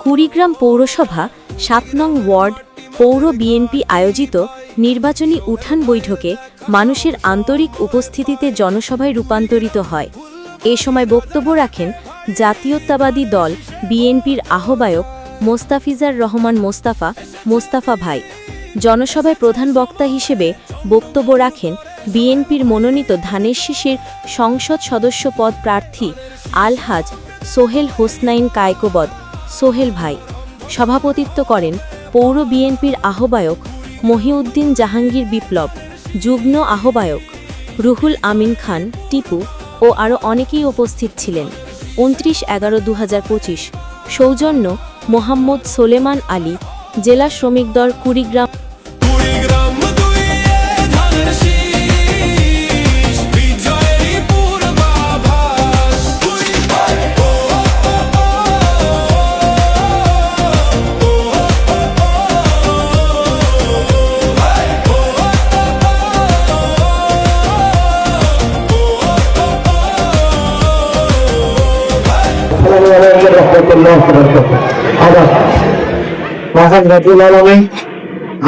কুড়িগ্রাম পৌরসভা ৭ নং ওয়ার্ড পৌর বিএনপি আয়োজিত নির্বাচনী উঠান বৈঠকে মানুষের আন্তরিক উপস্থিতিতে জনসভায় রূপান্তরিত হয়। এ সময় বক্তব্য রাখেন জাতীয়তাবাদী দল বিএনপির আহ্বায়ক মোস্তাফিজার রহমান মোস্তাফা ভাই। জনসভায় প্রধান বক্তা হিসেবে বক্তব্য রাখেন বিএনপির মনোনীত ধানের শীষের সংসদ সদস্য পদ প্রার্থী আলহাজ সোহেল হোসনাইন কায়কোবদ সোহেল ভাই। সভাপতিত্ব করেন পৌর বিএনপির আহ্বায়ক মহিউদ্দিন জাহাঙ্গীর বিপ্লব, যুগ্ম আহ্বায়ক রুহুল আমিন খান টিপু ও আরও অনেকেই উপস্থিত ছিলেন। 29/11/2025 সৌজন্য মোহাম্মদ সোলেমান আলী, জেলা শ্রমিক দল কুড়িগ্রাম।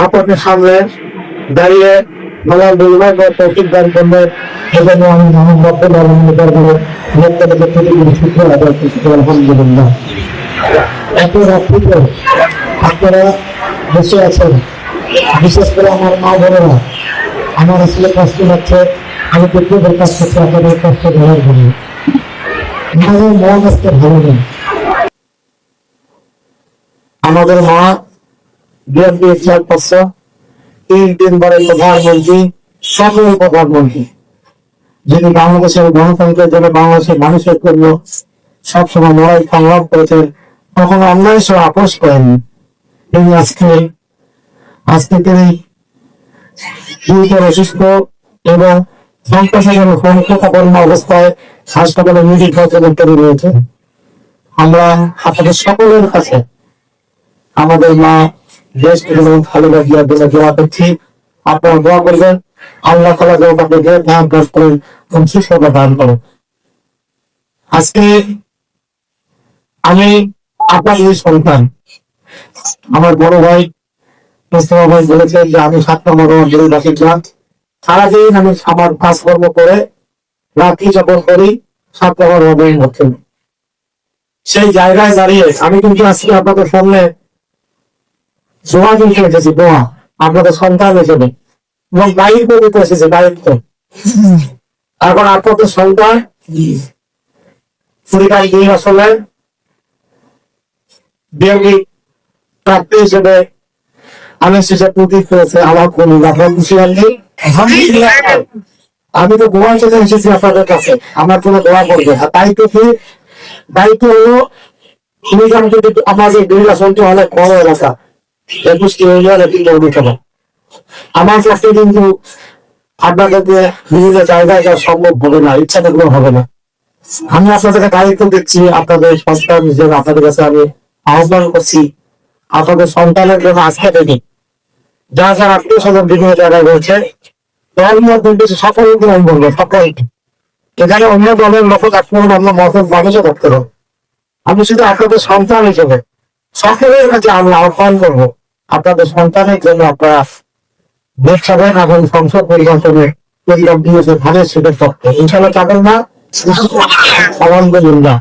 আপনাদের সামনে দাঁড়িয়ে আলহামদুলিল্লাহ এত রাত্রিতে আপনারা বসে আছেন। বিশেষ করে আমার মা বোনেরা, আমার আসলে কষ্ট লাগছে। আমি প্রত্যেকের কাছ থেকে আপনাদের কষ্ট দেওয়ার জন্য মন আজকে ভালো নেই। আমাদের মা বিএনপি চেয়ারপারসন, 3 বারের প্রধানমন্ত্রী, সকল প্রধানমন্ত্রী, যিনি বাংলাদেশের গণতন্ত্রের জন্য বাংলাদেশের মানুষের জন্য সবসময় লড়াই সংগ্রাম করেছেন, কখনো অন্যায় সহ আপোষ করেননি। তিনি আজকে তিনি গুরুতর অসুস্থ এবং সংকটাপন্ন অবস্থায় হাসপাতালে মেডিকেল রয়েছে। আমরা আপনাদের সকলের কাছে আমাদের মা দেশ এবং ভালো লাগিয়ে দোয়া করছি। আপনারা দোয়া করবেন, আল্লাহ তাআলা যেন আপনাকে ধ্যান করেন এবং সুস্থতা দান করেন। আজকে আমি আপনাদের সন্তান, আমার বড় ভাই মোস্তফা ভাই বলেছেন যে আমি 7 নম্বর ওয়ার্ডের বাসিন্দা। সারাদিন আমি আমার কাজকর্ম করে রাত্রি যাপন করি 7 নম্বর ওয়ার্ডের মধ্যে। সেই জায়গায় দাঁড়িয়ে আমি কিন্তু আজকে আপনাদের সামনে দোয়া দিতে এসেছি, দোয়া আপনাদের সন্তান হিসেবে, এবং দায়িত্ব দিতে এসেছি, দায়িত্ব। এখন আপনাদের সন্তান কুড়িগ্রাম 2 আসলে বিএনপি প্রার্থী হিসেবে আমি শেষে প্রতীক হয়েছে। আমার কোন খুশি হয়নি। আমি তো দোয়া চলে এসেছি আপনাদের কাছে, আমার কোনো দোয়া করবে। আর দায়িত্ব হলো কুড়িগ্রাম যদি আমাদের নির্বাচনটি অনেক বড় এলাকা, 21টি ইউনিয়ন, 3 পৌরসভা। আমার কাছে কিন্তু আপনাদেরকে বিভিন্ন জায়গায় যাওয়া সম্ভব হবে না, ইচ্ছা থাকলেও হবে না। আমি আপনাদেরকে দায়িত্ব দিচ্ছি, আপনাদের সন্তান হিসেবে আপনাদের কাছে আমি আহ্বান করছি, আপনাদের সন্তানের জন্য আজকে থেকে যারা যারা আত্মীয় স্বজন বিভিন্ন জায়গায় রয়েছে, সকলকে আমি বলবো, সকলকে এখানে অন্য দলের লোক আপনার অন্য মতের মানুষও করতে হবে। আমি শুধু আপনাদের সন্তান হিসেবে সকলের কাছে আমি আহ্বান করবো, আপনাদের সন্তানের জন্য আপনারা ভোট পাবেন এবং সংসদ নির্বাচনে কুড়িগ্রাম দিয়েছে ধানের শীষের পক্ষে। ইনশাল্লাহ পাবেন না? আলহামদুলিল্লাহ।